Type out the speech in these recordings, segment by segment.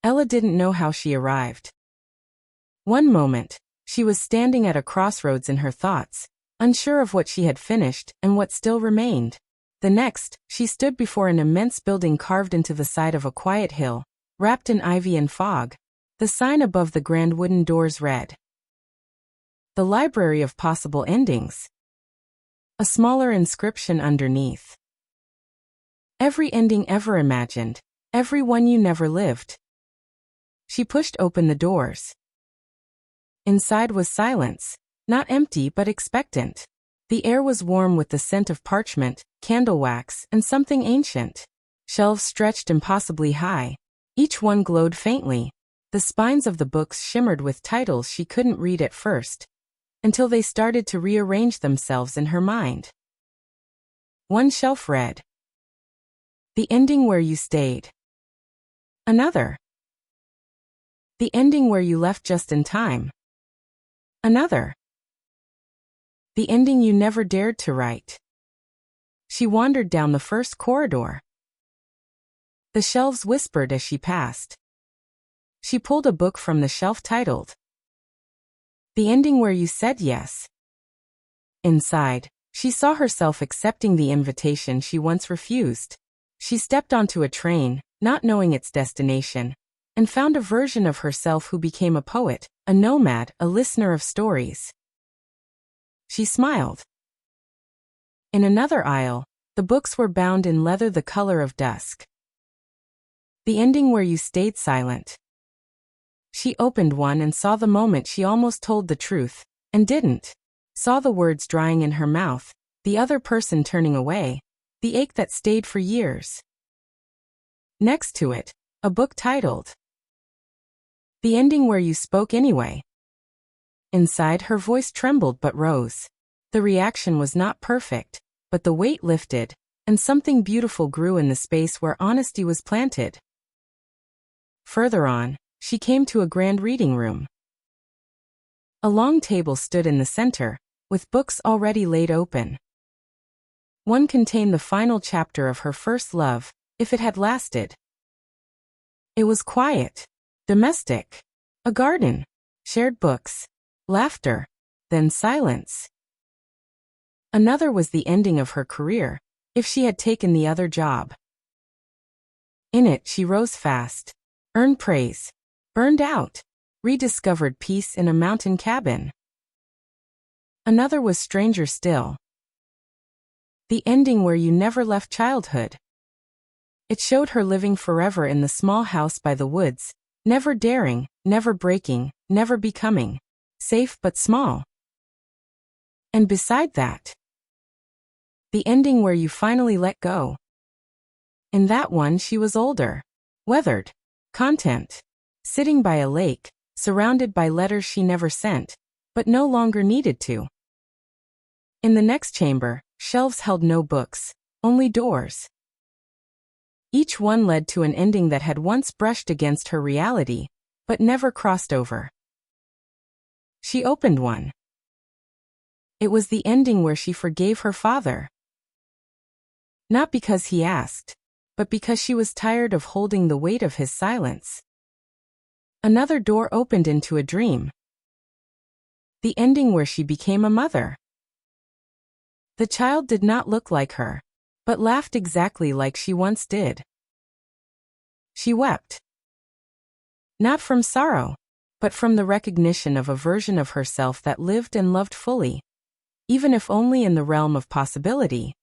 Ella didn't know how she arrived. One moment, she was standing at a crossroads in her thoughts, unsure of what she had finished and what still remained. The next, she stood before an immense building carved into the side of a quiet hill, wrapped in ivy and fog. The sign above the grand wooden doors read, "The Library of Possible Endings." A smaller inscription underneath, "Every ending ever imagined, every one you never lived." She pushed open the doors. Inside was silence, not empty but expectant. The air was warm with the scent of parchment, candle wax, and something ancient. Shelves stretched impossibly high. Each one glowed faintly. The spines of the books shimmered with titles she couldn't read at first, until they started to rearrange themselves in her mind. One shelf read, "The Ending Where You Stayed." Another, "The Ending Where You Left Just in Time." Another, "The Ending You Never Dared to Write." She wandered down the first corridor. The shelves whispered as she passed. She pulled a book from the shelf titled, "The Ending Where You Said Yes." Inside, she saw herself accepting the invitation she once refused. She stepped onto a train, not knowing its destination, and found a version of herself who became a poet, a nomad, a listener of stories. She smiled. In another aisle, the books were bound in leather the color of dusk. "The Ending Where You Stayed Silent." She opened one and saw the moment she almost told the truth, and didn't. Saw the words drying in her mouth, the other person turning away, the ache that stayed for years. Next to it, a book titled, "The Ending Where You Spoke Anyway." Inside, her voice trembled but rose. The reaction was not perfect, but the weight lifted, and something beautiful grew in the space where honesty was planted. Further on, she came to a grand reading room. A long table stood in the center, with books already laid open. One contained the final chapter of her first love, if it had lasted. It was quiet, domestic, a garden, shared books, laughter, then silence. Another was the ending of her career, if she had taken the other job. In it she rose fast, earned praise, burned out, rediscovered peace in a mountain cabin. Another was stranger still. "The Ending Where You Never Left Childhood." It showed her living forever in the small house by the woods, never daring, never breaking, never becoming. Safe but small. And beside that, "The Ending Where You Finally Let Go." In that one she was older, weathered, content, sitting by a lake, surrounded by letters she never sent, but no longer needed to. In the next chamber, shelves held no books, only doors. Each one led to an ending that had once brushed against her reality, but never crossed over. She opened one. It was the ending where she forgave her father. Not because he asked, but because she was tired of holding the weight of his silence. Another door opened into a dream. The ending where she became a mother. The child did not look like her, but laughed exactly like she once did. She wept. Not from sorrow, but from the recognition of a version of herself that lived and loved fully, even if only in the realm of possibility.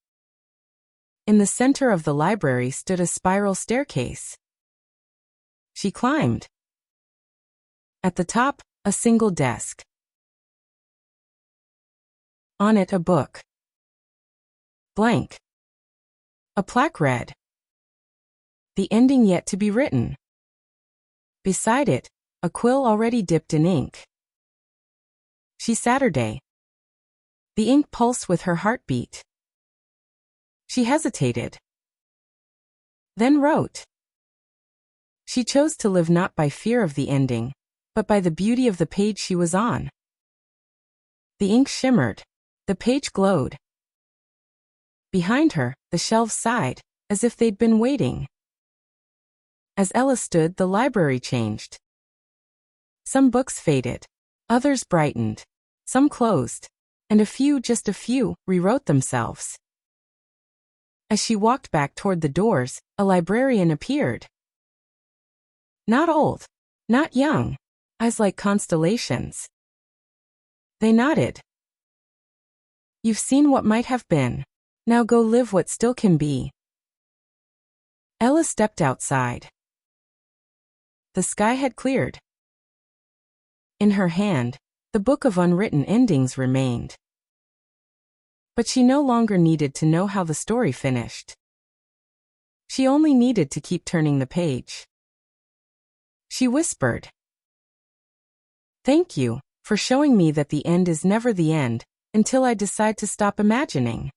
In the center of the library stood a spiral staircase. She climbed. At the top, a single desk. On it, a book. Blank. A plaque read, "The Ending Yet to Be Written." Beside it, a quill already dipped in ink. She Saturday. The ink pulsed with her heartbeat. She hesitated. Then wrote. She chose to live not by fear of the ending, but by the beauty of the page she was on. The ink shimmered. The page glowed. Behind her, the shelves sighed, as if they'd been waiting. As Ella stood, the library changed. Some books faded. Others brightened. Some closed. And a few, just a few, rewrote themselves. As she walked back toward the doors, a librarian appeared. Not old. Not young. Eyes like constellations. They nodded. You've seen what might have been. Now go live what still can be. Ella stepped outside. The sky had cleared. In her hand, the book of unwritten endings remained. But she no longer needed to know how the story finished. She only needed to keep turning the page. She whispered, "Thank you for showing me that the end is never the end until I decide to stop imagining."